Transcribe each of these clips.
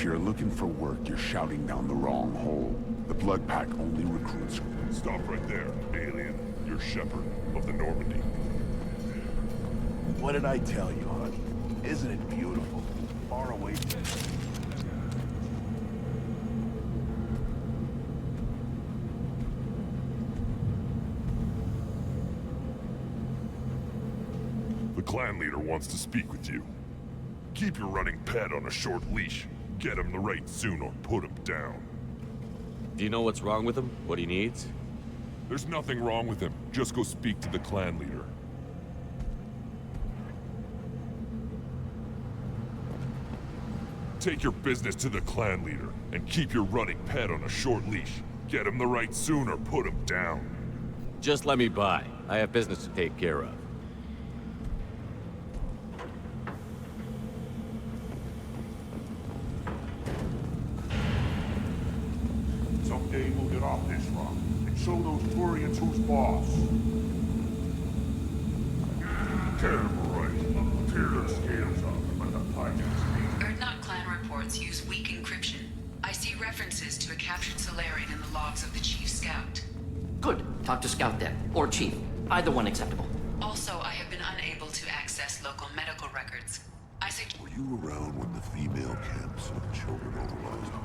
If you're looking for work, you're shouting down the wrong hole. The Blood Pack only recruits... Stop right there, alien. You're Shepherd of the Normandy. What did I tell you, honey? Isn't it beautiful? Far away from... The clan leader wants to speak with you. Keep your running pet on a short leash. Get him the right soon or put him down. Do you know what's wrong with him? What he needs? There's nothing wrong with him. Just go speak to the clan leader. Take your business to the clan leader, and keep your running pet on a short leash. Get him the right soon or put him down. Just let me by. I have business to take care of. Someday we'll get off this rock and show those Turians who's boss. Get him right. Tear their scales off by the pipes. Erdnot clan reports use weak encryption. I see references to a captured Salarian in the logs of the Chief Scout. Good. Talk to Scout then. Or Chief. Either one acceptable. Also, I have been unable to access local medical records. Were you around when the female camps and children overlooked?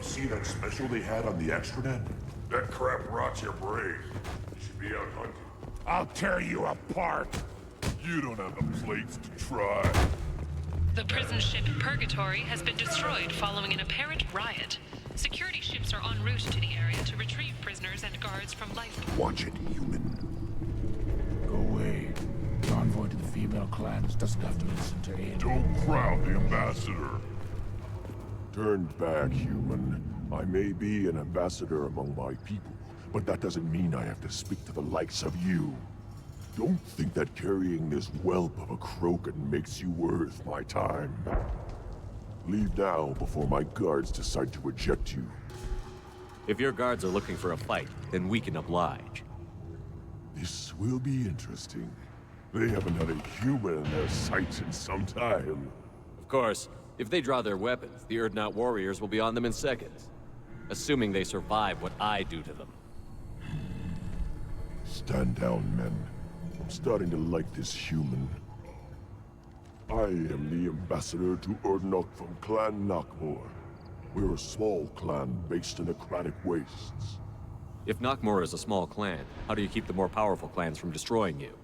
See that special they had on the extranet? That crap rots your brain. You should be out hunting. I'll tear you apart! You don't have the plates to try. The prison ship Purgatory has been destroyed following an apparent riot. Security ships are en route to the area to retrieve prisoners and guards from lifeboats. Watch it, human. Go away. The envoy to the female clans doesn't have to listen to aid. Don't crowd the ambassador. Turn back, human. I may be an ambassador among my people, but that doesn't mean I have to speak to the likes of you. Don't think that carrying this whelp of a Krogan makes you worth my time. Leave now before my guards decide to eject you. If your guards are looking for a fight, then we can oblige. This will be interesting. They haven't had a human in their sights in some time. Of course, if they draw their weapons, the Erdnot warriors will be on them in seconds. Assuming they survive what I do to them. Stand down, men. I'm starting to like this human. I am the ambassador to Erdnot from Clan Nakmor. We're a small clan based in aquatic wastes. If Nakmor is a small clan, how do you keep the more powerful clans from destroying you?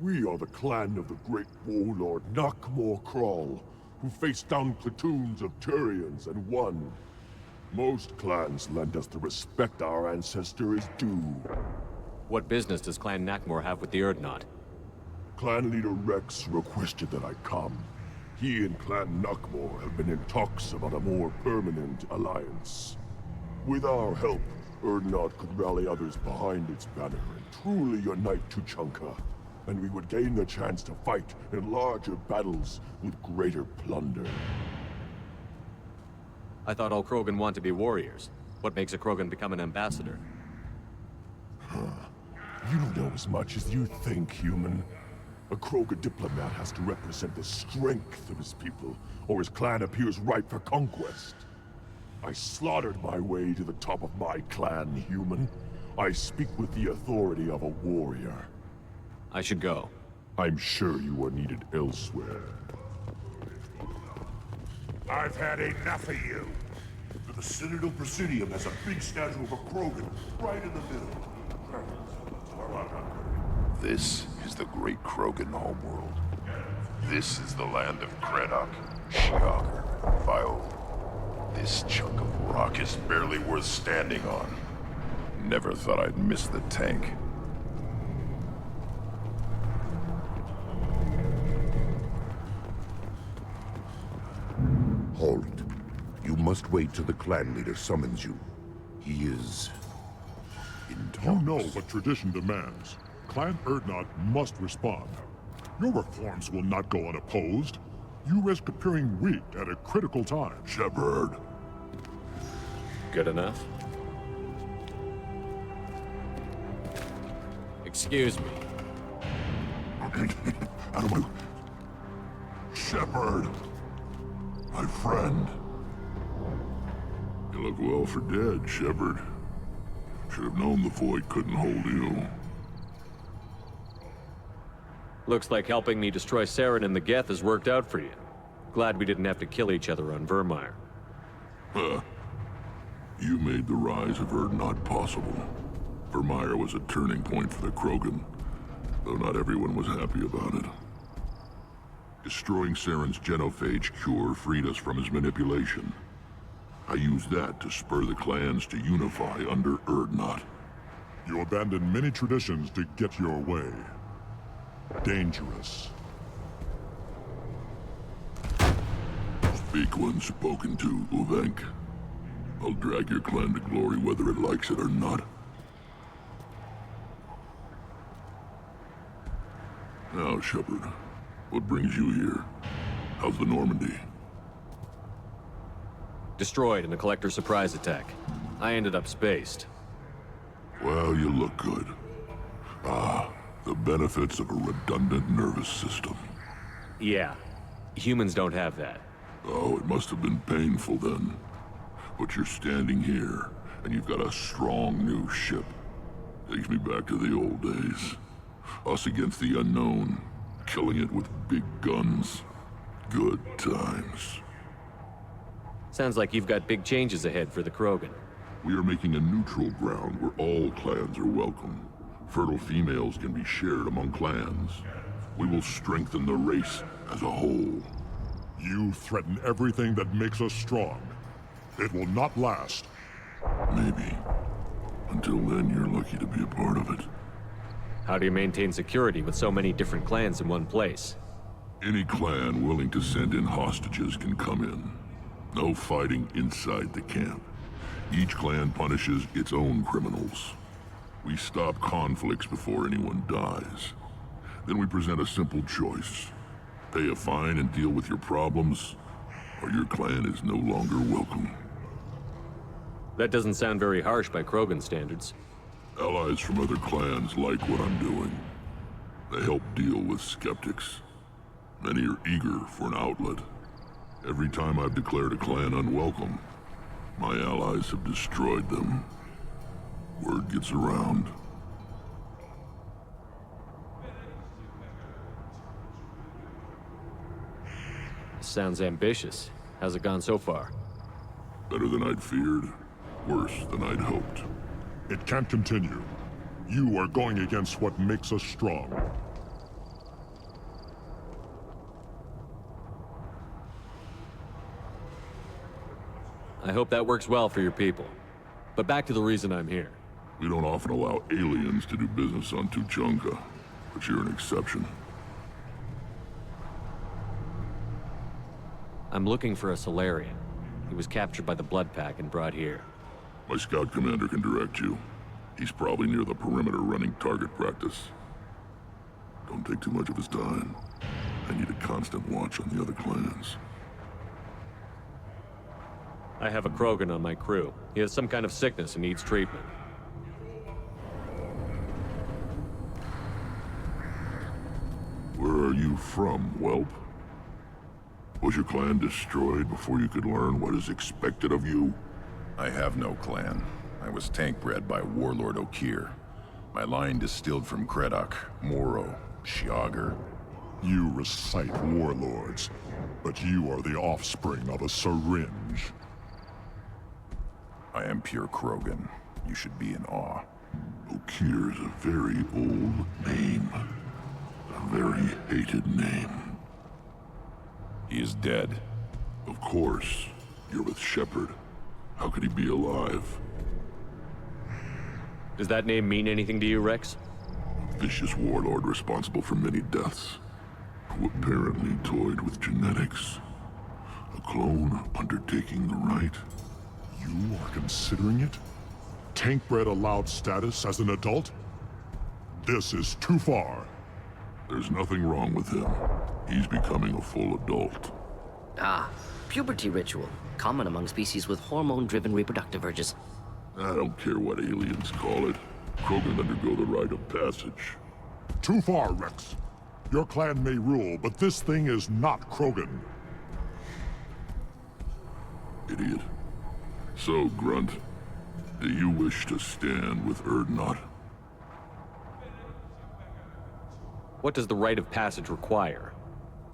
We are the clan of the great warlord Nakmor Kral, who faced down platoons of Turians and won. Most clans lend us the respect our ancestor is due. What business does Clan Nakmor have with the Erdnot? Clan leader Rex requested that I come. He and Clan Nakmor have been in talks about a more permanent alliance. With our help, Erdnot could rally others behind its banner and truly unite Tuchanka, and we would gain the chance to fight in larger battles with greater plunder. I thought all Krogan want to be warriors. What makes a Krogan become an ambassador? You don't know as much as you think, human. A Krogan diplomat has to represent the strength of his people, or his clan appears ripe for conquest. I slaughtered my way to the top of my clan, human. I speak with the authority of a warrior. I should go. I'm sure you are needed elsewhere. I've had enough of you. The Citadel Presidium has a big statue of a Krogan right in the middle. This is the great Krogan homeworld. This is the land of Kredok, Shigar, Viol. This chunk of rock is barely worth standing on. Never thought I'd miss the tank. Halt. You must wait till the clan leader summons you. He is... in talks. You know what tradition demands. Clan Erdnot must respond. Your reforms will not go unopposed. You risk appearing weak at a critical time. Shepherd. Good enough? Excuse me. Out of my... Shepherd. my friend. You look well for dead, Shepard. Should have known the Void couldn't hold you. Looks like helping me destroy Saren and the Geth has worked out for you. Glad we didn't have to kill each other on Vermeer. Huh. You made the rise of Urdnot possible. Vermeer was a turning point for the Krogan, though not everyone was happy about it. Destroying Saren's genophage cure freed us from his manipulation. I used that to spur the clans to unify under Urdnot. You abandoned many traditions to get your way. Dangerous. Speak when spoken to, Uvenk. I'll drag your clan to glory whether it likes it or not. Now, Shepard, what brings you here? How's the Normandy? Destroyed in a collector surprise attack. I ended up spaced. Well, you look good. Ah, the benefits of a redundant nervous system. Yeah. Humans don't have that. Oh, it must have been painful then. But you're standing here, and you've got a strong new ship. Takes me back to the old days. Us against the unknown, killing it with big guns. Good times. Sounds like you've got big changes ahead for the Krogan. We are making a neutral ground where all clans are welcome. Fertile females can be shared among clans. We will strengthen the race as a whole. You threaten everything that makes us strong. It will not last. Maybe. Until then, you're lucky to be a part of it. How do you maintain security with so many different clans in one place? Any clan willing to send in hostages can come in. No fighting inside the camp. Each clan punishes its own criminals. We stop conflicts before anyone dies. Then we present a simple choice. Pay a fine and deal with your problems, or your clan is no longer welcome. That doesn't sound very harsh by Krogan standards. Allies from other clans like what I'm doing. They help deal with skeptics. Many are eager for an outlet. Every time I've declared a clan unwelcome, my allies have destroyed them. Word gets around. Sounds ambitious. How's it gone so far? Better than I'd feared. Worse than I'd hoped. It can't continue. You are going against what makes us strong. I hope that works well for your people. But back to the reason I'm here. We don't often allow aliens to do business on Tuchanka, but you're an exception. I'm looking for a Salarian. He was captured by the Blood Pack and brought here. My scout commander can direct you. He's probably near the perimeter running target practice. Don't take too much of his time. I need a constant watch on the other clans. I have a Krogan on my crew. He has some kind of sickness and needs treatment. Where are you from, whelp? Was your clan destroyed before you could learn what is expected of you? I have no clan. I was tank bred by Warlord Okir. My line distilled from Kredok, Moro, Shiagar. You recite warlords, but you are the offspring of a syringe. I am pure Krogan. You should be in awe. Okir is a very old name. A very hated name. He is dead. Of course. You're with Shepard. How could he be alive? Does that name mean anything to you, Rex? Vicious warlord responsible for many deaths, who apparently toyed with genetics. A clone undertaking the right. You are considering it? Tank-bred allowed status as an adult? This is too far. There's nothing wrong with him. He's becoming a full adult. Ah, puberty ritual. Common among species with hormone-driven reproductive urges. I don't care what aliens call it. Krogan undergo the rite of passage. Too far, Rex. Your clan may rule, but this thing is not Krogan. idiot. So, Grunt, do you wish to stand with Urdnot? What does the rite of passage require?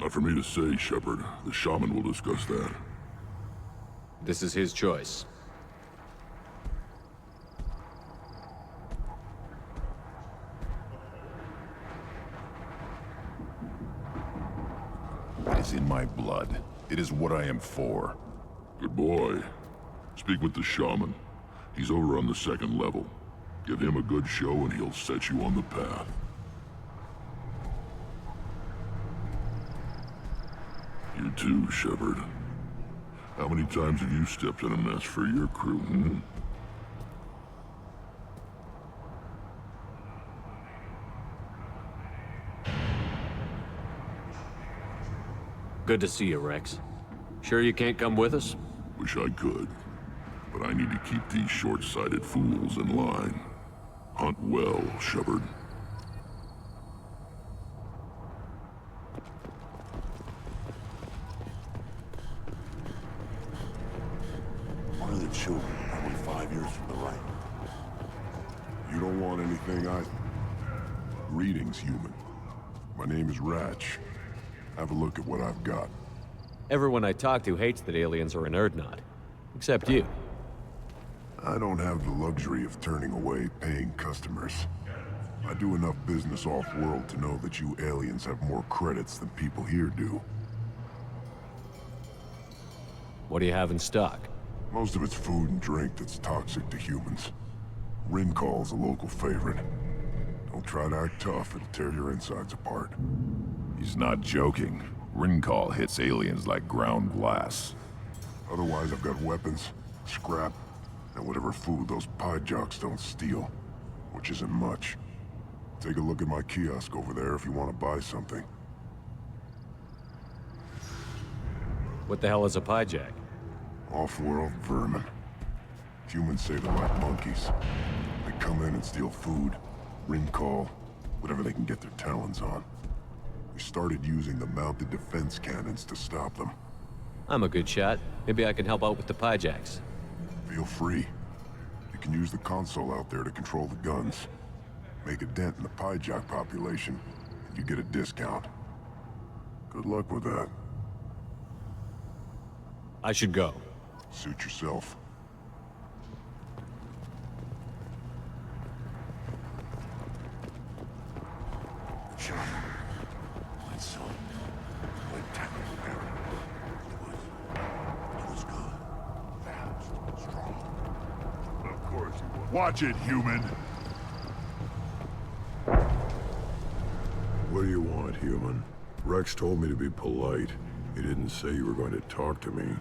Not for me to say, Shepard. The shaman will discuss that. This is his choice. It is in my blood. It is what I am for. Good boy. Speak with the shaman. He's over on the second level. Give him a good show and he'll set you on the path. You too, Shepard. How many times have you stepped in a mess for your crew, hmm? Good to see you, Rex. Sure you can't come with us? Wish I could. But I need to keep these short-sighted fools in line. Hunt well, Shepard. One of the children, probably 5 years from the right. You don't want anything, Greetings, human. My name is Ratch. Have a look at what I've got. Everyone I talk to hates that aliens are in Urdnot. Except you. I don't have the luxury of turning away paying customers. I do enough business off-world to know that you aliens have more credits than people here do. What do you have in stock? Most of it's food and drink that's toxic to humans. Rincall's a local favorite. Don't try to act tough, it'll tear your insides apart. He's not joking. Rincall hits aliens like ground glass. Otherwise, I've got weapons, scrap, and whatever food those pie jocks don't steal. Which isn't much. Take a look at my kiosk over there if you want to buy something. What the hell is a pyjack? Off-world vermin. Humans say they're like monkeys. They come in and steal food, Rincall, whatever they can get their talons on. We started using the mounted defense cannons to stop them. I'm a good shot. Maybe I can help out with the pyjacks. Feel free. You can use the console out there to control the guns. Make a dent in the pyjack population, and you get a discount. Good luck with that. I should go. Suit yourself. John, my son, went down there. It was good, fast, strong. Of course you will. Watch it, human! What do you want, human? Rex told me to be polite. He didn't say you were going to talk to me.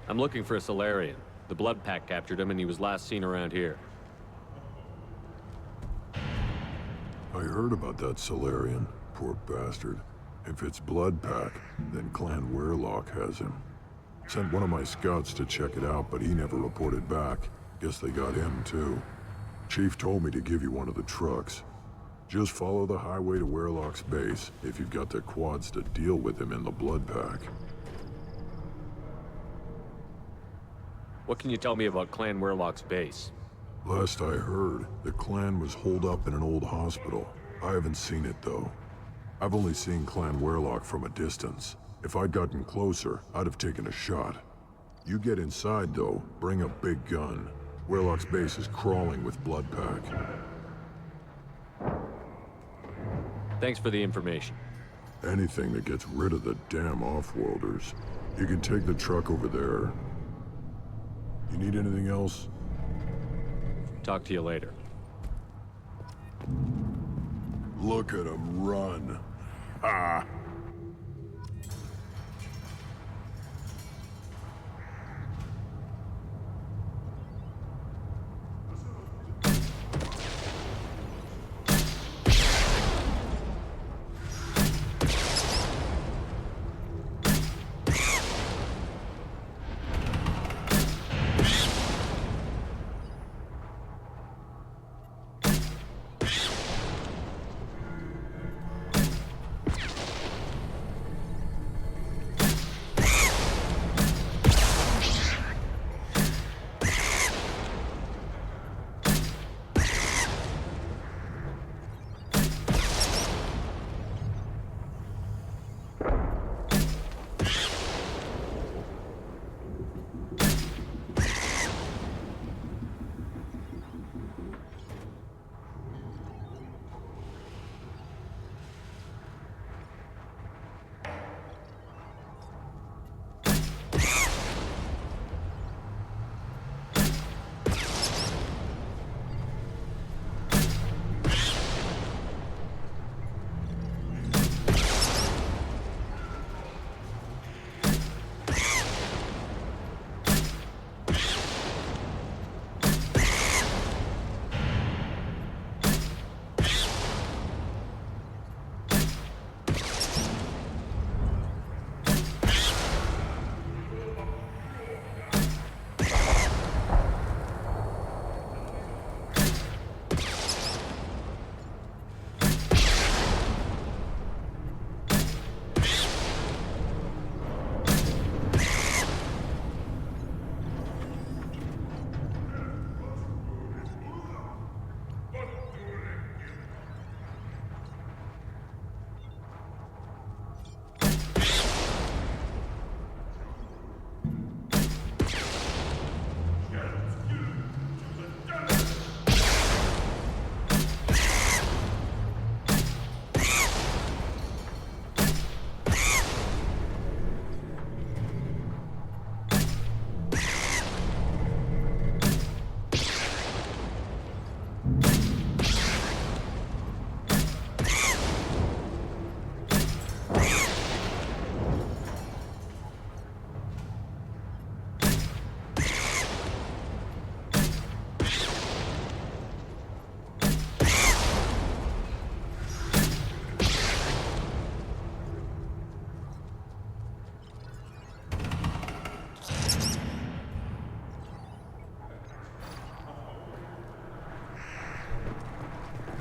I'm looking for a Salarian. The blood pack captured him and he was last seen around here. I heard about that Salarian. Poor bastard. If it's blood pack, then Clan Weirlock has him. Sent one of my scouts to check it out, but he never reported back. Guess they got him, too. Chief told me to give you one of the trucks. Just follow the highway to Weirlock's base if you've got the quads to deal with him in the blood pack. What can you tell me about Clan Weirlock's base? Last I heard, the clan was holed up in an old hospital. I haven't seen it, though. I've only seen Clan Weirlock from a distance. If I'd gotten closer, I'd have taken a shot. You get inside, though, bring a big gun. Weirlock's base is crawling with blood pack. Thanks for the information. Anything that gets rid of the damn off-worlders. You can take the truck over there. You need anything else? Talk to you later. Look at him run. Ah!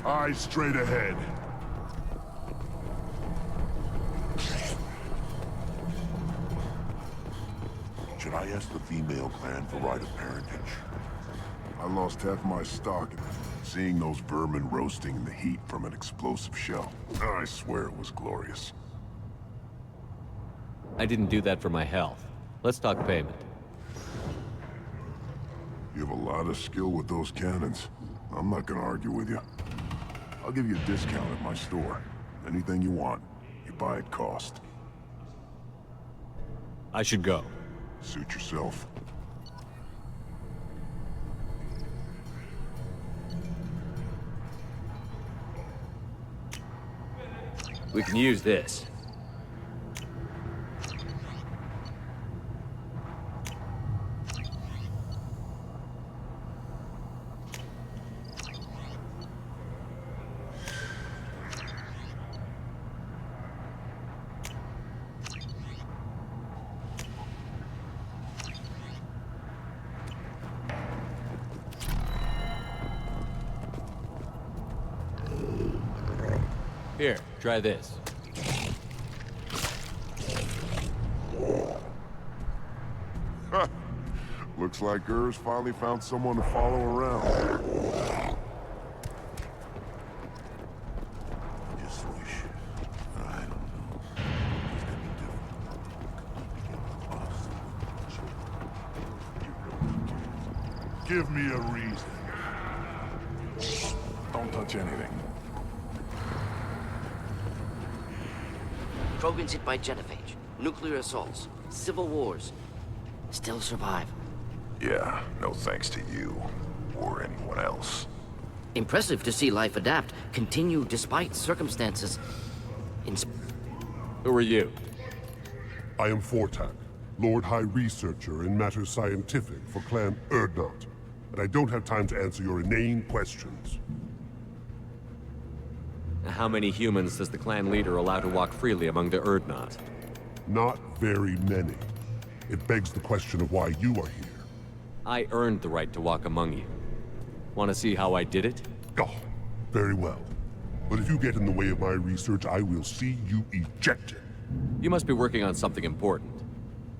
Eyes straight ahead. Should I ask the female clan for right of parentage? I lost half my stock seeing those vermin roasting in the heat from an explosive shell. I swear it was glorious. I didn't do that for my health. Let's talk payment. You have a lot of skill with those cannons. I'm not gonna argue with you. I'll give you a discount at my store. Anything you want, you buy at cost. I should go. Suit yourself. We can use this. Here, try this. Looks like Urs finally found someone to follow around. Just wish. I don't know. Give me a reason. Don't touch anything. Krogans hit by genophage, nuclear assaults, civil wars. Still survive. Yeah, no thanks to you. Or anyone else. Impressive to see life adapt, continue despite circumstances. Who are you? I am Fortak, Lord High Researcher in matters scientific for Clan Urdnot, and I don't have time to answer your inane questions. How many humans does the clan leader allow to walk freely among the Urdnot? Not very many. It begs the question of why you are here. I earned the right to walk among you. Want to see how I did it? Oh, very well. But if you get in the way of my research, I will see you ejected. You must be working on something important.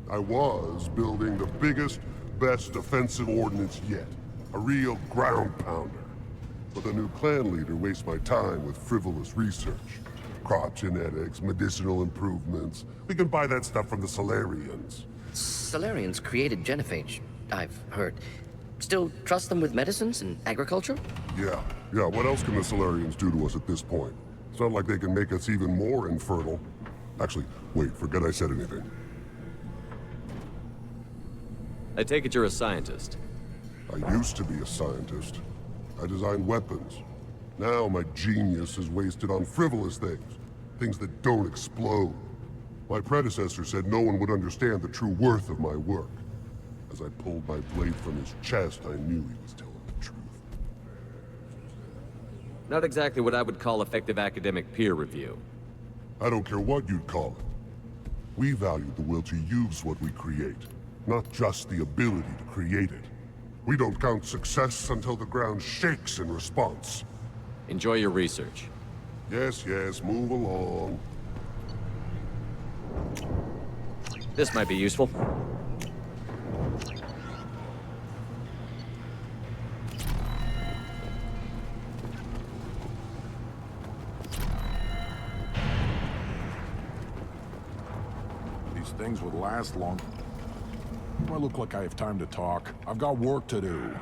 I was building the biggest, best defensive ordnance yet. A real ground pounder. But the new clan leader wastes my time with frivolous research. Crop genetics, medicinal improvements. We can buy that stuff from the Salarians. Salarians created genophage, I've heard. Still trust them with medicines and agriculture? Yeah. What else can the Salarians do to us at this point? It's not like they can make us even more infertile. Actually, wait, forget I said anything. I take it you're a scientist. I used to be a scientist. I designed weapons. Now my genius is wasted on frivolous things. Things that don't explode. My predecessor said no one would understand the true worth of my work. As I pulled my blade from his chest, I knew he was telling the truth. Not exactly what I would call effective academic peer review. I don't care what you'd call it. We value the will to use what we create, not just the ability to create it. We don't count success until the ground shakes in response. Enjoy your research. Yes, move along. This might be useful. These things would last long. Do I look like I have time to talk? I've got work to do.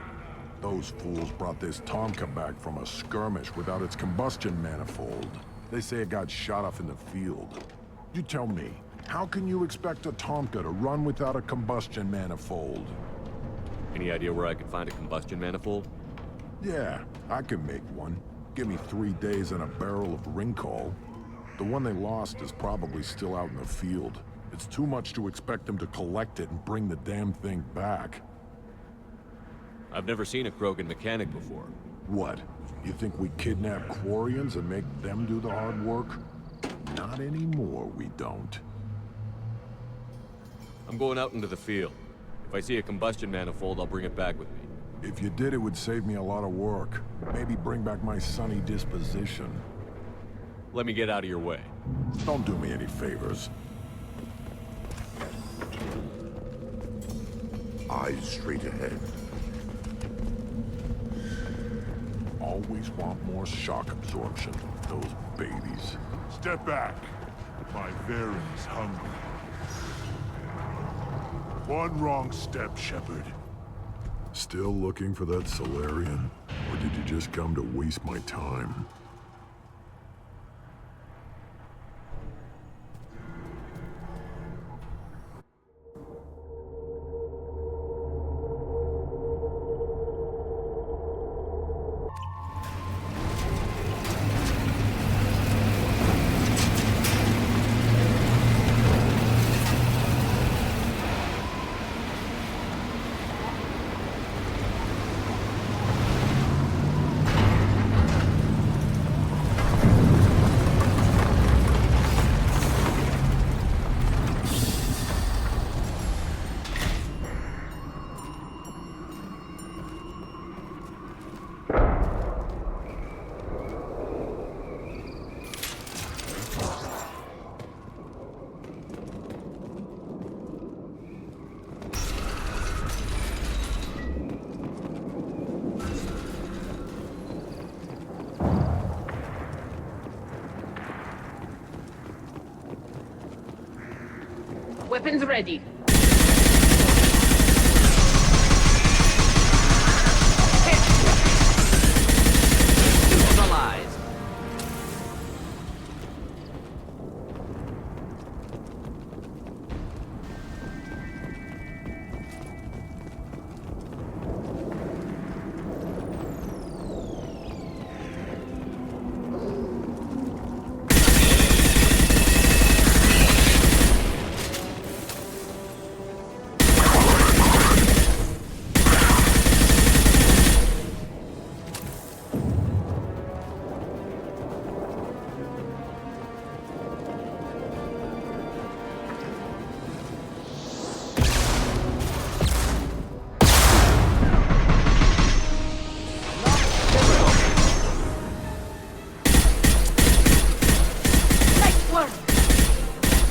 Those fools brought this Tuchanka back from a skirmish without its combustion manifold. They say it got shot off in the field. You tell me, how can you expect a Tuchanka to run without a combustion manifold? Any idea where I could find a combustion manifold? Yeah, I can make one. Give me 3 days and a barrel of Rincol. The one they lost is probably still out in the field. It's too much to expect them to collect it and bring the damn thing back. I've never seen a Krogan mechanic before. What? You think we kidnap Quarians and make them do the hard work? Not anymore, we don't. I'm going out into the field. If I see a combustion manifold, I'll bring it back with me. If you did, it would save me a lot of work. Maybe bring back my sunny disposition. Let me get out of your way. Don't do me any favors. Eyes straight ahead. Always want more shock absorption. Those babies. Step back. My Varen's hungry. One wrong step, Shepard. Still looking for that Salarian? Or did you just come to waste my time? Weapons ready. Neutralized.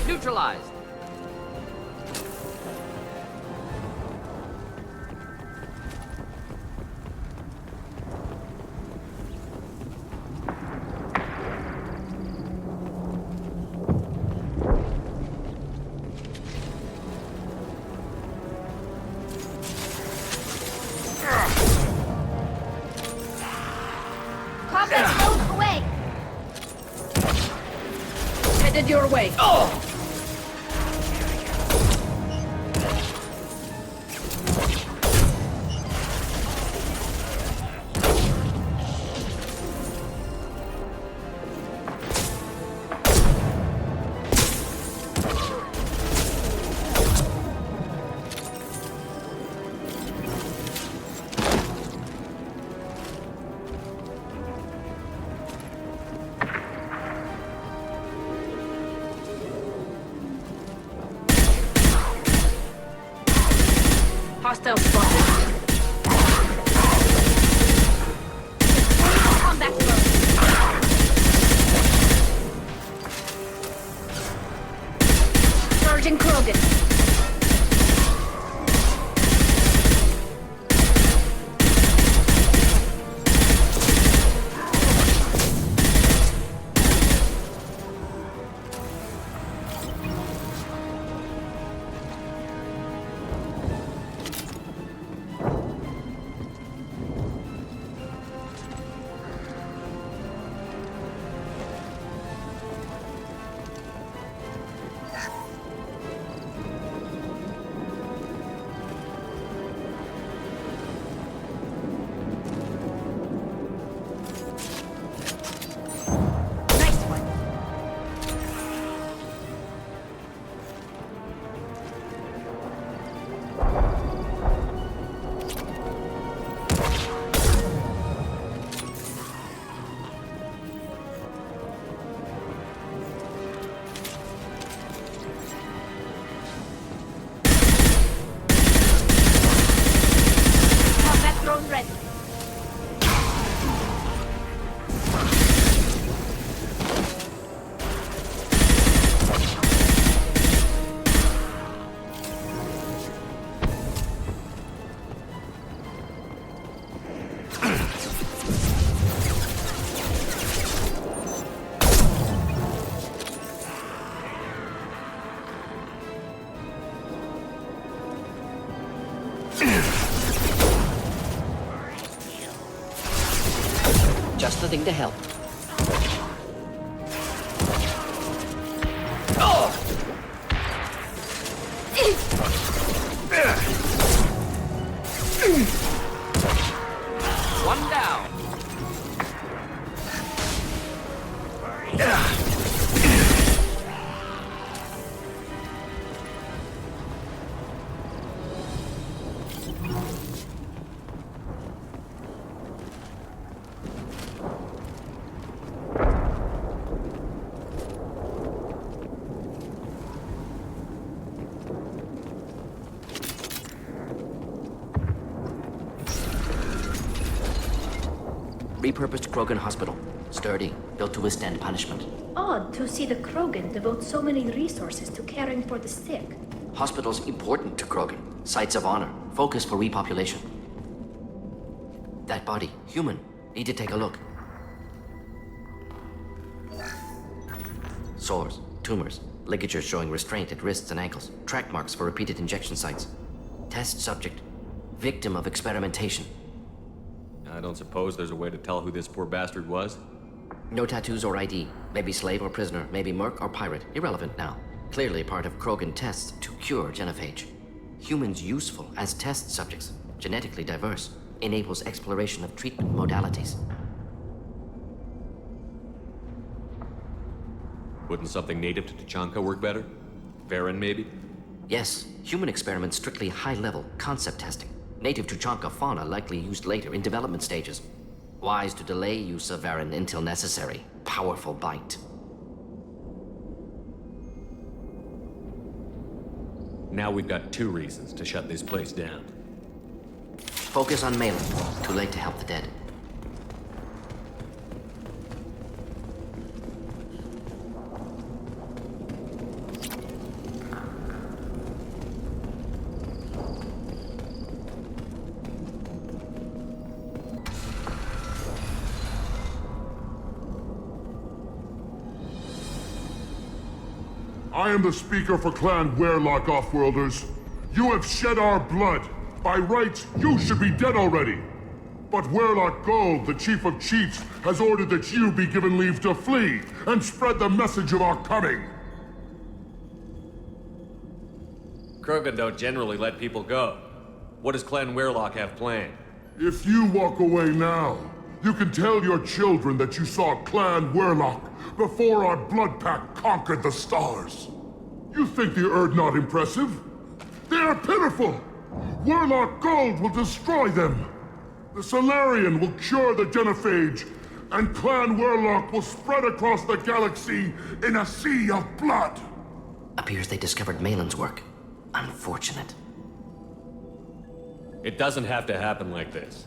Neutralized. Combat mode away. Headed your way. Oh! Hostile spotted. Combat mode. Sergeant Krogan. Just the thing to help. One down. Repurposed Krogan hospital. Sturdy, built to withstand punishment. Odd to see the Krogan devote so many resources to caring for the sick. Hospitals important to Krogan. Sites of honor. Focus for repopulation. That body, human. Need to take a look. Sores, tumors, ligatures showing restraint at wrists and ankles. Track marks for repeated injection sites. Test subject. Victim of experimentation. I don't suppose there's a way to tell who this poor bastard was? No tattoos or ID. Maybe slave or prisoner. Maybe merc or pirate. Irrelevant now. Clearly part of Krogan tests to cure genophage. Humans useful as test subjects. Genetically diverse. Enables exploration of treatment modalities. Wouldn't something native to Tuchanka work better? Varen, maybe? Yes. Human experiments strictly high-level concept testing. Native Tuchanka fauna likely used later in development stages. Wise to delay use of Varen until necessary. Powerful bite. Now we've got 2 reasons to shut this place down. Focus on Malin. Too late to help the dead. I am the speaker for Clan Werlock, Offworlders. You have shed our blood. By rights, you should be dead already. But Werlock Gold, the Chief of Chiefs, has ordered that you be given leave to flee and spread the message of our coming. Krogan don't generally let people go. What does Clan Werlock have planned? If you walk away now, you can tell your children that you saw Clan Werlock before our blood pack conquered the stars. You think the Erd not impressive? They are pitiful! Werlock Gold will destroy them! The Salarian will cure the genophage, and Clan Werlock will spread across the galaxy in a sea of blood! Appears they discovered Malin's work. Unfortunate. It doesn't have to happen like this.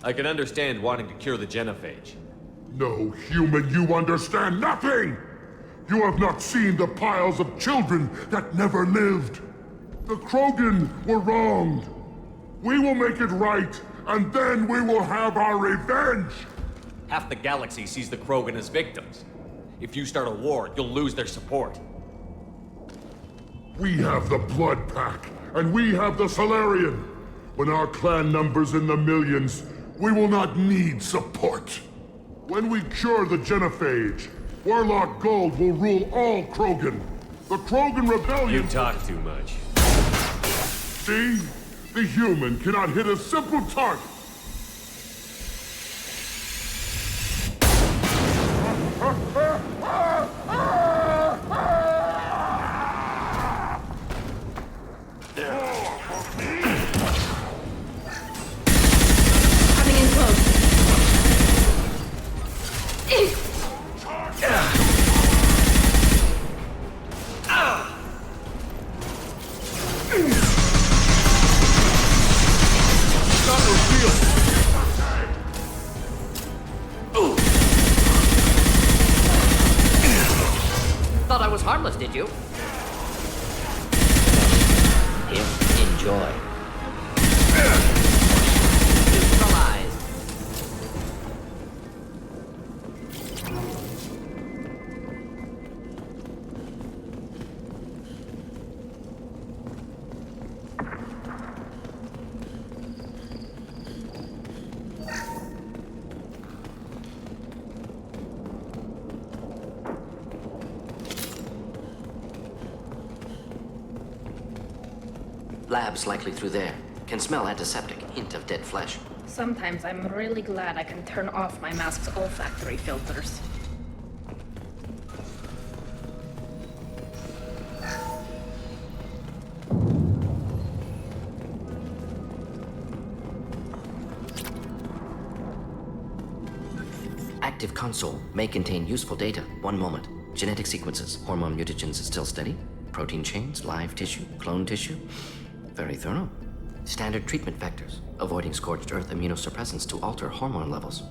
I can understand wanting to cure the genophage. No, human, you understand nothing! You have not seen the piles of children that never lived. The Krogan were wronged. We will make it right, and then we will have our revenge! Half the galaxy sees the Krogan as victims. If you start a war, you'll lose their support. We have the Blood Pack, and we have the Salarian. When our clan numbers in the millions, we will not need support. When we cure the genophage, Werlock Gold will rule all Krogan. The Krogan Rebellion... You talk too much. See? The human cannot hit a simple target. Coming in close. Thought I was harmless, did you? Here, enjoy. Neutralized. Labs likely through there. Can smell antiseptic, hint of dead flesh. Sometimes I'm really glad I can turn off my mask's olfactory filters. Active console may contain useful data. One moment. Genetic sequences. Hormone mutagens is still steady. Protein chains, live tissue, clone tissue. Very thorough. Standard treatment vectors. Avoiding scorched earth immunosuppressants to alter hormone levels.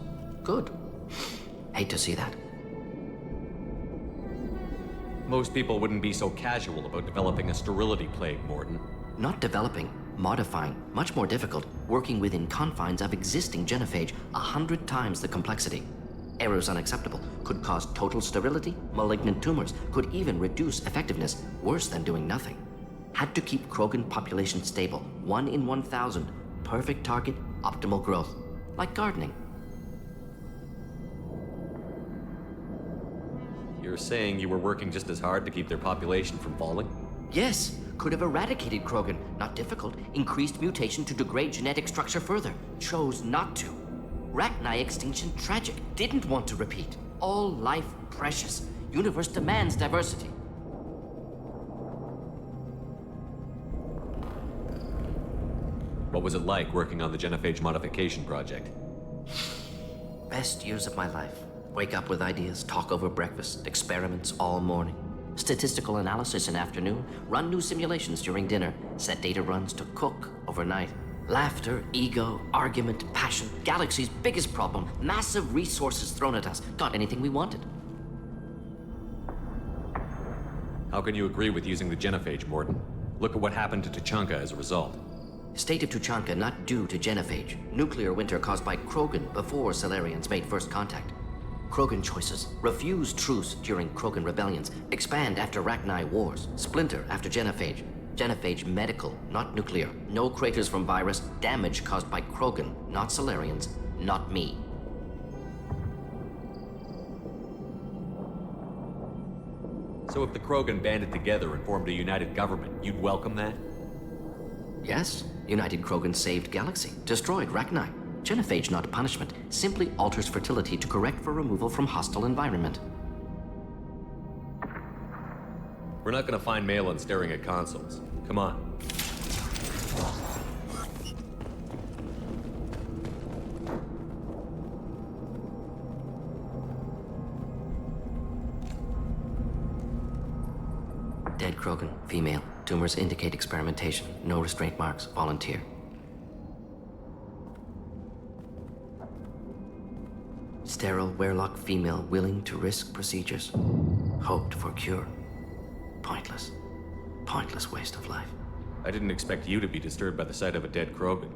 Good. Hate to see that. Most people wouldn't be so casual about developing a sterility plague, Mordin. Not developing, modifying, much more difficult, working within confines of existing genophage 100 times the complexity. Errors unacceptable, could cause total sterility, malignant tumors, could even reduce effectiveness, worse than doing nothing. Had to keep Krogan population stable, 1 in 1,000, perfect target, optimal growth, like gardening. You're saying you were working just as hard to keep their population from falling? Yes, could have eradicated Krogan, not difficult, increased mutation to degrade genetic structure further, chose not to. Rachni extinction tragic, didn't want to repeat. All life precious. Universe demands diversity. What was it like working on the genophage modification project? Best years of my life. Wake up with ideas, talk over breakfast, experiments all morning. Statistical analysis in afternoon, run new simulations during dinner, set data runs to cook overnight. Laughter, ego, argument, passion, galaxy's biggest problem, massive resources thrown at us, got anything we wanted. How can you agree with using the genophage, Mordin? Look at what happened to Tuchanka as a result. State of Tuchanka not due to genophage. Nuclear winter caused by Krogan before Salarians made first contact. Krogan choices. Refuse truce during Krogan rebellions. Expand after Rachni wars. Splinter after genophage. Genophage medical, not nuclear. No craters from virus. Damage caused by Krogan, not Salarians, not me. So if the Krogan banded together and formed a united government, you'd welcome that? Yes. United Krogan saved Galaxy. Destroyed Rachni. Genophage, not punishment, simply alters fertility to correct for removal from hostile environment. We're not gonna find Malin staring at consoles. Come on. Dead Krogan, female. Tumors indicate experimentation. No restraint marks. Volunteer. Sterile Werelock female willing to risk procedures. Hoped for cure. Pointless. Pointless waste of life. I didn't expect you to be disturbed by the sight of a dead Krogan.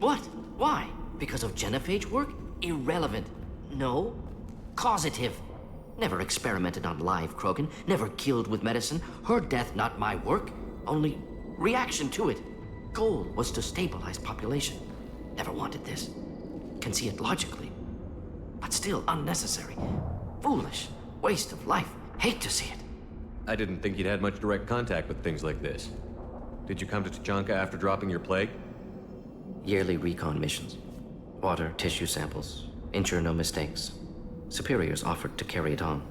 What? Why? Because of genophage work? Irrelevant. No. Causative. Never experimented on live Krogan. Never killed with medicine. Her death not my work. Only reaction to it. Goal was to stabilize population. Never wanted this. Can see it logically. But still unnecessary. Foolish. Waste of life. Hate to see it. I didn't think you'd had much direct contact with things like this. Did you come to Tuchanka after dropping your plague? Yearly recon missions. Water, tissue samples. Ensure no mistakes. Superiors offered to carry it on.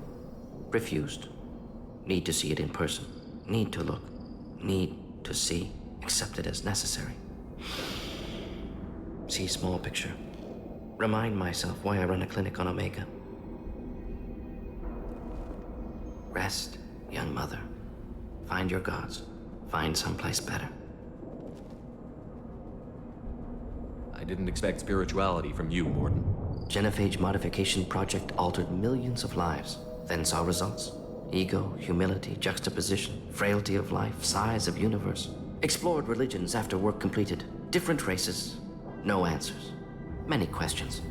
Refused. Need to see it in person. Need to look. Need to see. Accepted as necessary. See small picture. Remind myself why I run a clinic on Omega. Rest, young mother. Find your gods. Find someplace better. I didn't expect spirituality from you, Mordin. Genophage modification project altered millions of lives, then saw results. Ego, humility, juxtaposition, frailty of life, size of universe. Explored religions after work completed. Different races. No answers. Many questions.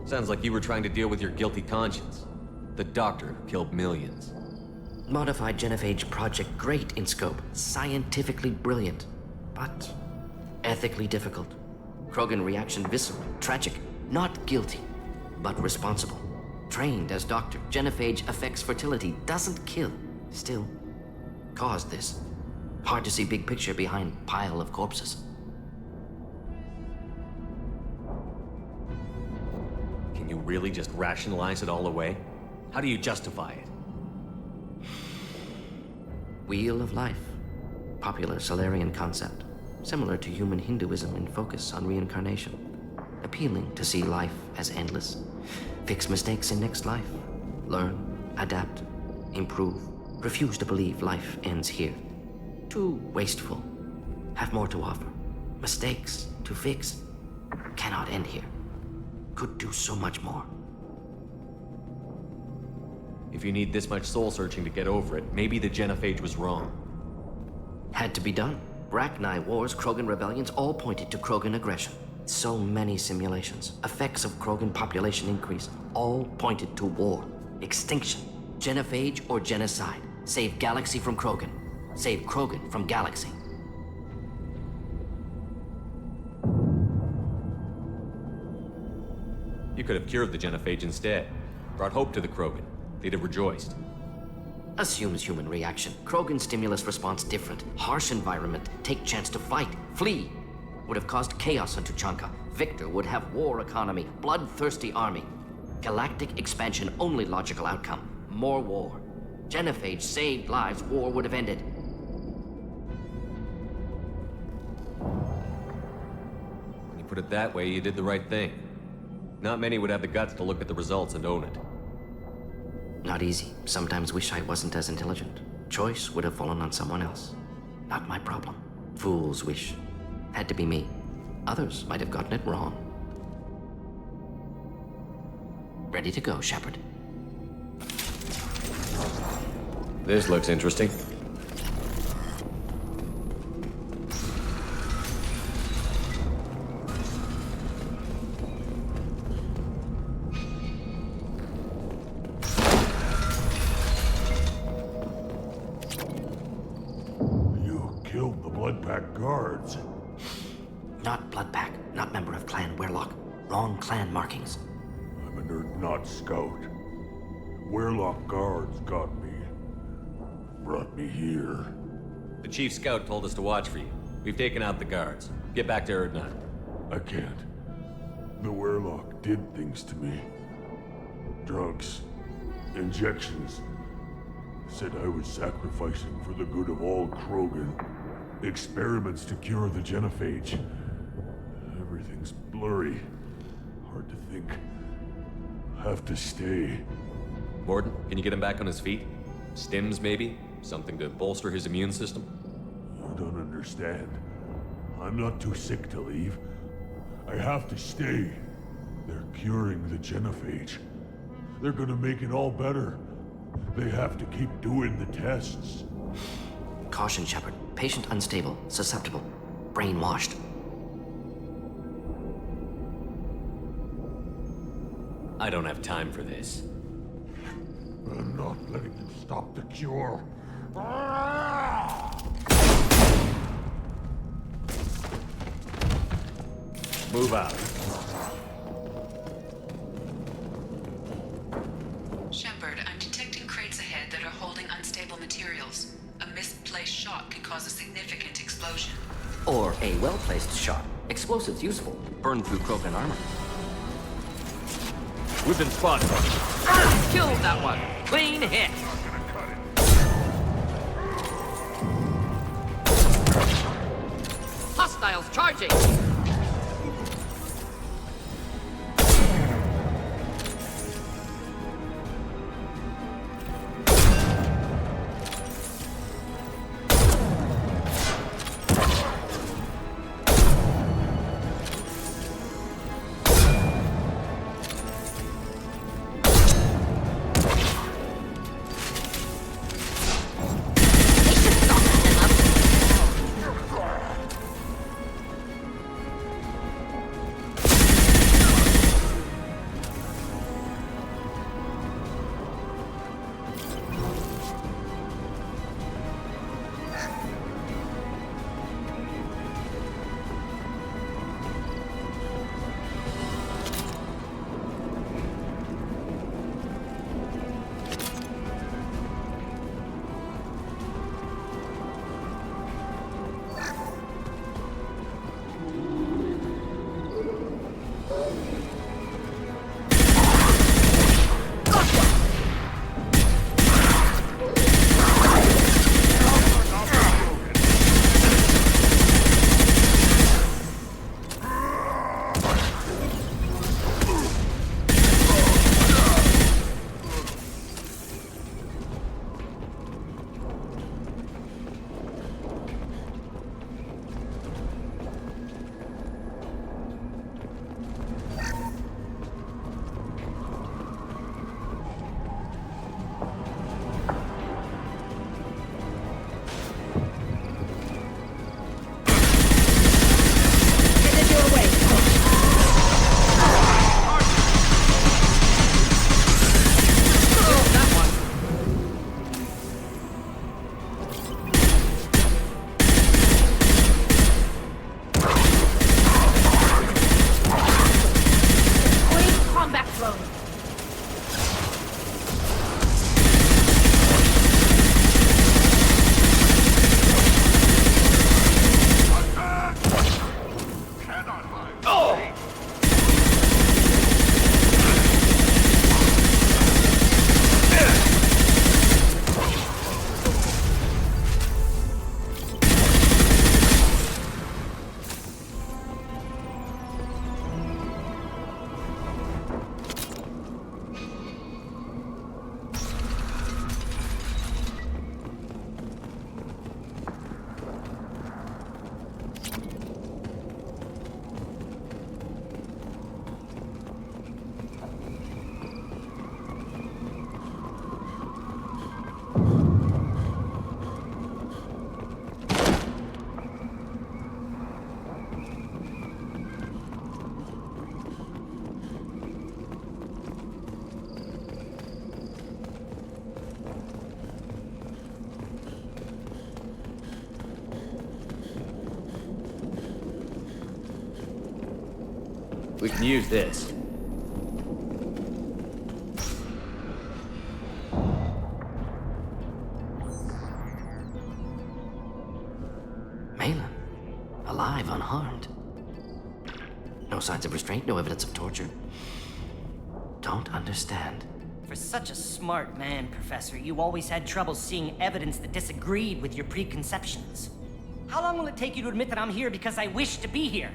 Sounds like you were trying to deal with your guilty conscience. The doctor who killed millions. Modified genophage project great in scope. Scientifically brilliant. But ethically difficult. Krogan reaction visceral, tragic. Not guilty, but responsible. Trained as doctor. Genophage affects fertility, doesn't kill. Still, caused this. Hard to see big picture behind pile of corpses. Can you really just rationalize it all away? How do you justify it? Wheel of life. Popular Salarian concept. Similar to human Hinduism in focus on reincarnation. Appealing to see life as endless. Fix mistakes in next life. Learn, adapt, improve. Refuse to believe life ends here. Too wasteful. Have more to offer. Mistakes to fix. Cannot end here. Could do so much more. If you need this much soul-searching to get over it, maybe the genophage was wrong. Had to be done. Rachni wars, Krogan rebellions, all pointed to Krogan aggression. So many simulations, effects of Krogan population increase, all pointed to war, extinction, genophage or genocide. Save galaxy from Krogan. Save Krogan from galaxy. You could have cured the genophage instead. Brought hope to the Krogan. They'd have rejoiced. Assumes human reaction. Krogan stimulus response different. Harsh environment. Take chance to fight. Flee. Would have caused chaos on Tuchanka. Victor would have war economy. Bloodthirsty army. Galactic expansion only logical outcome. More war. Genophage saved lives. War would have ended. When you put it that way, you did the right thing. Not many would have the guts to look at the results and own it. Not easy. Sometimes wish I wasn't as intelligent. Choice would have fallen on someone else. Not my problem. Fool's wish. Had to be me. Others might have gotten it wrong. Ready to go, Shepard. This looks interesting. Guards. Not Bloodpack, not member of Clan Werlock. Wrong clan markings. I'm an Urdnot scout. Werlock guards got me. Brought me here. The chief scout told us to watch for you. We've taken out the guards. Get back to Urdnot. I can't. The Werlock did things to me. Drugs. Injections. Said I was sacrificing for the good of all Krogan. Experiments to cure the genophage. Everything's blurry. Hard to think. Have to stay. Mordin, can you get him back on his feet? Stims, maybe? Something to bolster his immune system? You don't understand. I'm not too sick to leave. I have to stay. They're curing the genophage. They're gonna make it all better. They have to keep doing the tests. Caution, Shepard. Patient unstable, susceptible, brainwashed. I don't have time for this. I'm not letting you stop the cure. Move out. Shepard, I'm detecting crates ahead that are holding unstable materials. A misplaced shot can cause a significant explosion. Or a well-placed shot. Explosives useful. Burn through Krogan armor. We've been spotted. Killed that one. Clean hit. Hostiles charging. We can use this. Malin, alive, unharmed. No signs of restraint, no evidence of torture. Don't understand. For such a smart man, Professor, you always had trouble seeing evidence that disagreed with your preconceptions. How long will it take you to admit that I'm here because I wish to be here?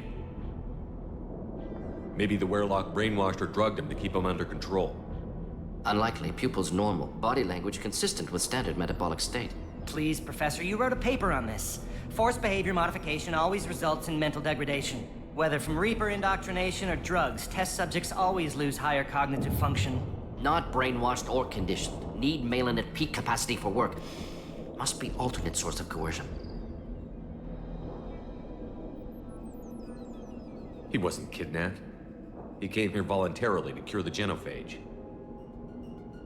Maybe the Werlock brainwashed or drugged him to keep him under control. Unlikely. Pupil's normal. Body language consistent with standard metabolic state. Please, Professor, you wrote a paper on this. Forced behavior modification always results in mental degradation. Whether from Reaper indoctrination or drugs, test subjects always lose higher cognitive function. Not brainwashed or conditioned. Need Malin at peak capacity for work. Must be alternate source of coercion. He wasn't kidnapped. He came here voluntarily to cure the genophage.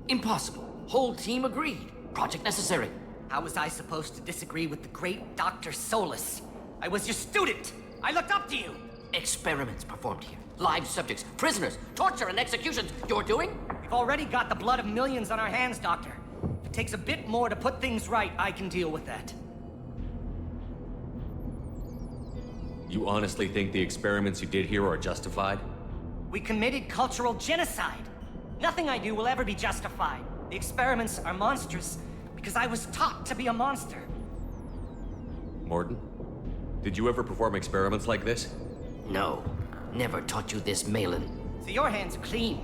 Impossible. Whole team agreed. Project necessary. How was I supposed to disagree with the great Dr. Solus? I was your student! I looked up to you! Experiments performed here. Live subjects, prisoners, torture and executions. You're doing? We've already got the blood of millions on our hands, Doctor. If it takes a bit more to put things right, I can deal with that. You honestly think the experiments you did here are justified? We committed cultural genocide. Nothing I do will ever be justified. The experiments are monstrous because I was taught to be a monster. Mordin, did you ever perform experiments like this? No. Never taught you this, Malin. So your hands are clean.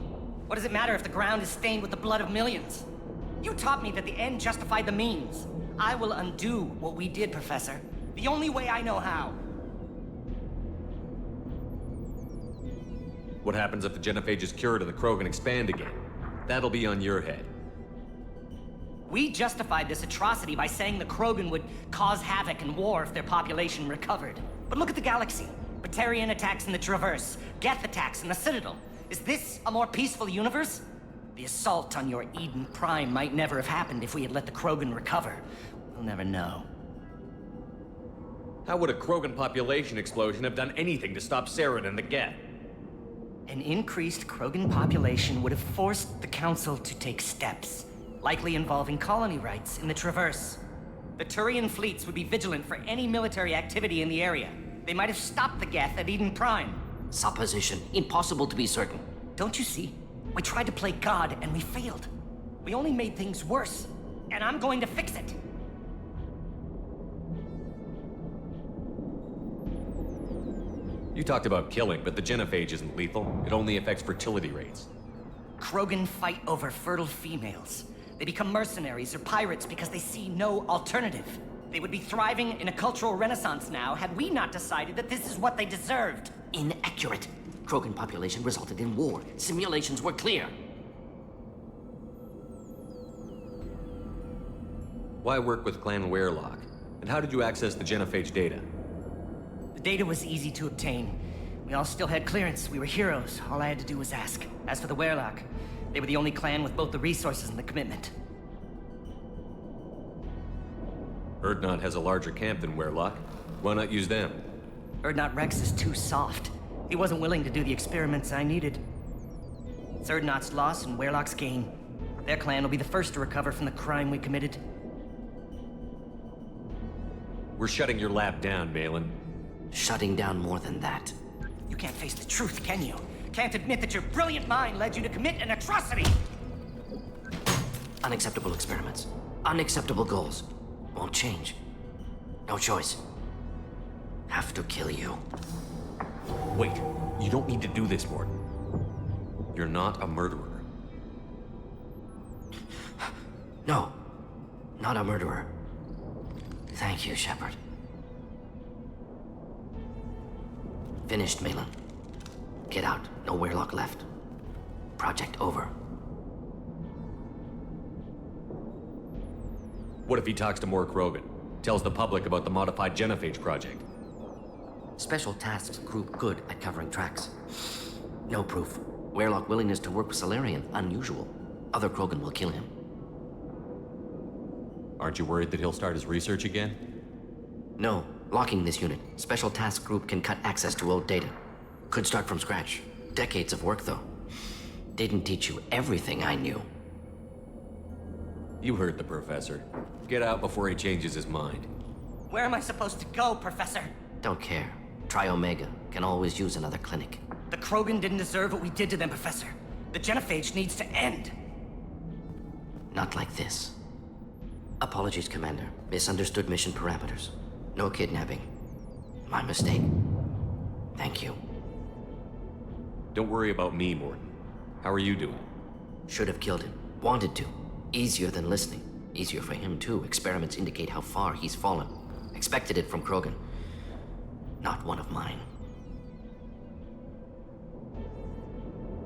What does it matter if the ground is stained with the blood of millions? You taught me that the end justified the means. I will undo what we did, Professor. The only way I know how. What happens if the genophage is cured and the Krogan expand again? That'll be on your head. We justified this atrocity by saying the Krogan would cause havoc and war if their population recovered. But look at the galaxy. Batarian attacks in the Traverse, Geth attacks in the Citadel. Is this a more peaceful universe? The assault on your Eden Prime might never have happened if we had let the Krogan recover. We'll never know. How would a Krogan population explosion have done anything to stop Saren and the Geth? An increased Krogan population would have forced the Council to take steps, likely involving colony rights in the Traverse. The Turian fleets would be vigilant for any military activity in the area. They might have stopped the Geth at Eden Prime. Supposition. Impossible to be certain. Don't you see? We tried to play God and we failed. We only made things worse. And I'm going to fix it. You talked about killing, but the genophage isn't lethal. It only affects fertility rates. Krogan fight over fertile females. They become mercenaries or pirates because they see no alternative. They would be thriving in a cultural renaissance now had we not decided that this is what they deserved. Inaccurate. Krogan population resulted in war. Simulations were clear. Why work with Clan Werlock? And how did you access the genophage data? The data was easy to obtain. We all still had clearance. We were heroes. All I had to do was ask. As for the Werlock, they were the only clan with both the resources and the commitment. Urdnot has a larger camp than Werlock. Why not use them? Urdnot Rex is too soft. He wasn't willing to do the experiments I needed. It's Urdnot's loss and Werlock's gain. Their clan will be the first to recover from the crime we committed. We're shutting your lab down, Malin. Shutting down more than that. You can't face the truth, can you? Can't admit that your brilliant mind led you to commit an atrocity! Unacceptable experiments. Unacceptable goals. Won't change. No choice. Have to kill you. Wait, you don't need to do this, Mordin. You're not a murderer. No, not a murderer. Thank you, Shepard. Finished, Malin. Get out. No Werlock left. Project over. What if he talks to more Krogan? Tells the public about the modified genophage project? Special tasks group good at covering tracks. No proof. Werlock willingness to work with Salarian, unusual. Other Krogan will kill him. Aren't you worried that he'll start his research again? No. Locking this unit. Special task group can cut access to old data. Could start from scratch. Decades of work, though. Didn't teach you everything I knew. You heard the professor. Get out before he changes his mind. Where am I supposed to go, Professor? Don't care. Try Omega. Can always use another clinic. The Krogan didn't deserve what we did to them, Professor. The genophage needs to end. Not like this. Apologies, Commander. Misunderstood mission parameters. No kidnapping. My mistake. Thank you. Don't worry about me, Mordin. How are you doing? Should have killed him. Wanted to. Easier than listening. Easier for him, too. Experiments indicate how far he's fallen. Expected it from Krogan. Not one of mine.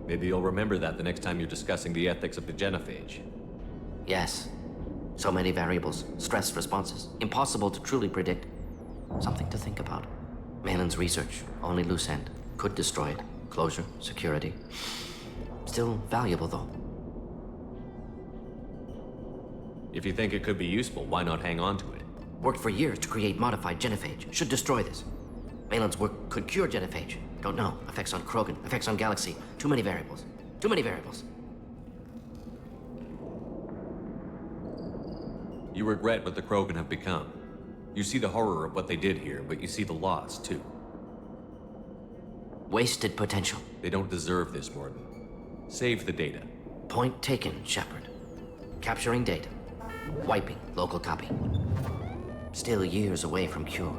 Maybe you'll remember that the next time you're discussing the ethics of the genophage. Yes. So many variables, stress responses, impossible to truly predict. Something to think about. Malin's research, only loose end. Could destroy it. Closure, security. Still valuable, though. If you think it could be useful, why not hang on to it? Worked for years to create modified genophage. Should destroy this. Malin's work could cure genophage. Don't know. Effects on Krogan, effects on Galaxy. Too many variables. Too many variables. You regret what the Krogan have become. You see the horror of what they did here, but you see the loss, too. Wasted potential. They don't deserve this, Mordin. Save the data. Point taken, Shepard. Capturing data. Wiping local copy. Still years away from cure,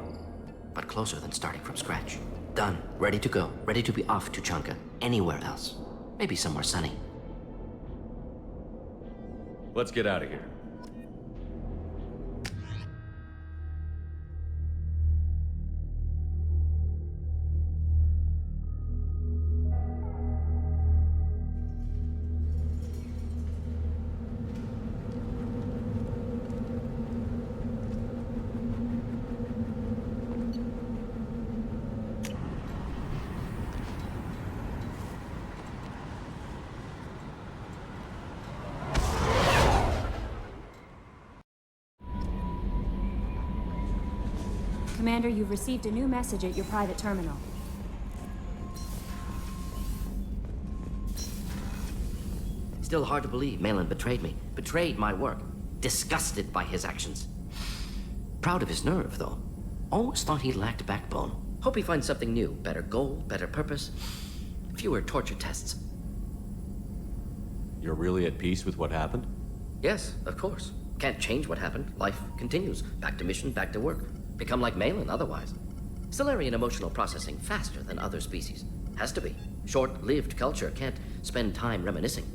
but closer than starting from scratch. Done. Ready to go. Ready to be off Tuchanka. Anywhere else. Maybe somewhere sunny. Let's get out of here. Commander, you've received a new message at your private terminal. Still hard to believe Malin betrayed me. Betrayed my work. Disgusted by his actions. Proud of his nerve, though. Always thought he lacked backbone. Hope he finds something new. Better goal, better purpose. Fewer torture tests. You're really at peace with what happened? Yes, of course. Can't change what happened. Life continues. Back to mission, back to work. Become like Malin otherwise. Salarian emotional processing faster than other species. Has to be. Short-lived culture can't spend time reminiscing.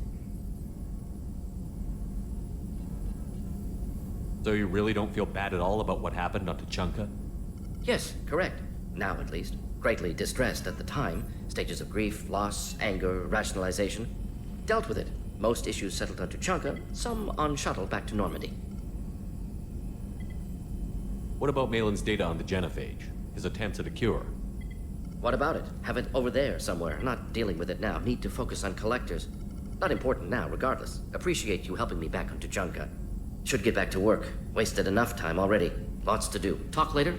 So you really don't feel bad at all about what happened on Tuchanka? Yes, correct. Now at least. Greatly distressed at the time. Stages of grief, loss, anger, rationalization. Dealt with it. Most issues settled on Tuchanka, some on shuttle back to Normandy. What about Malin's data on the genophage? His attempts at a cure? What about it? Have it over there somewhere. Not dealing with it now. Need to focus on collectors. Not important now, regardless. Appreciate you helping me back on Tuchanka. Should get back to work. Wasted enough time already. Lots to do. Talk later?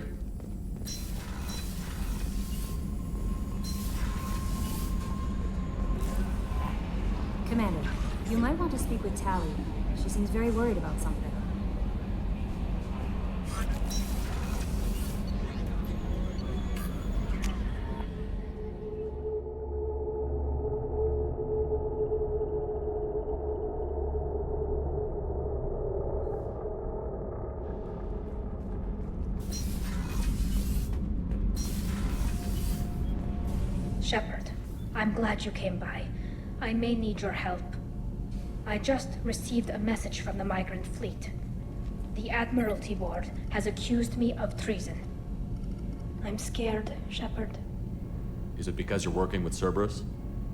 Commander, you might want to speak with Tally. She seems very worried about something. Shepard, I'm glad you came by. I may need your help. I just received a message from the migrant fleet. The Admiralty Board has accused me of treason. I'm scared, Shepard. Is it because you're working with Cerberus?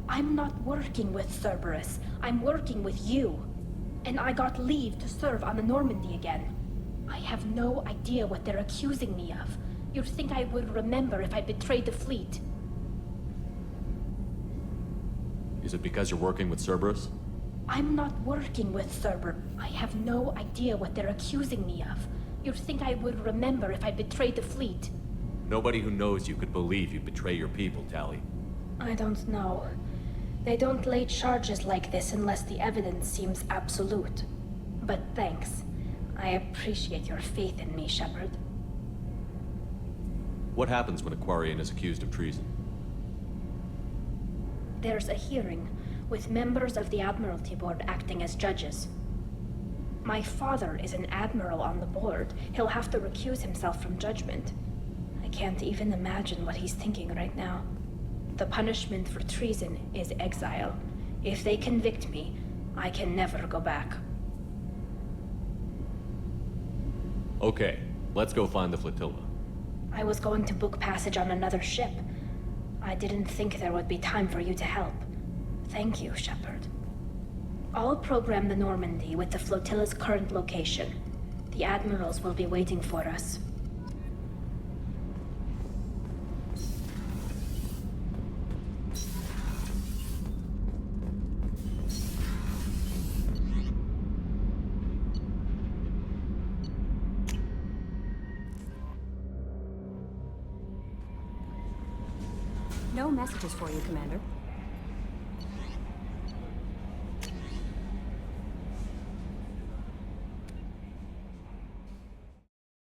I'm not working with Cerberus. I'm working with you. And I got leave to serve on the Normandie again. I have no idea what they're accusing me of. You'd think I would remember if I betrayed the fleet. Is it because you're working with Cerberus? I'm not working with Cerberus. I have no idea what they're accusing me of. You'd think I would remember if I betrayed the fleet. Nobody who knows you could believe you betray your people, Tally. I don't know. They don't lay charges like this unless the evidence seems absolute. But thanks. I appreciate your faith in me, Shepard. What happens when a Quarian is accused of treason? There's a hearing, with members of the Admiralty Board acting as judges. My father is an admiral on the board. He'll have to recuse himself from judgment. I can't even imagine what he's thinking right now. The punishment for treason is exile. If they convict me, I can never go back. Okay, let's go find the flotilla. I was going to book passage on another ship. I didn't think there would be time for you to help. Thank you, Shepard. I'll program the Normandie with the flotilla's current location. The admirals will be waiting for us. No messages for you, Commander.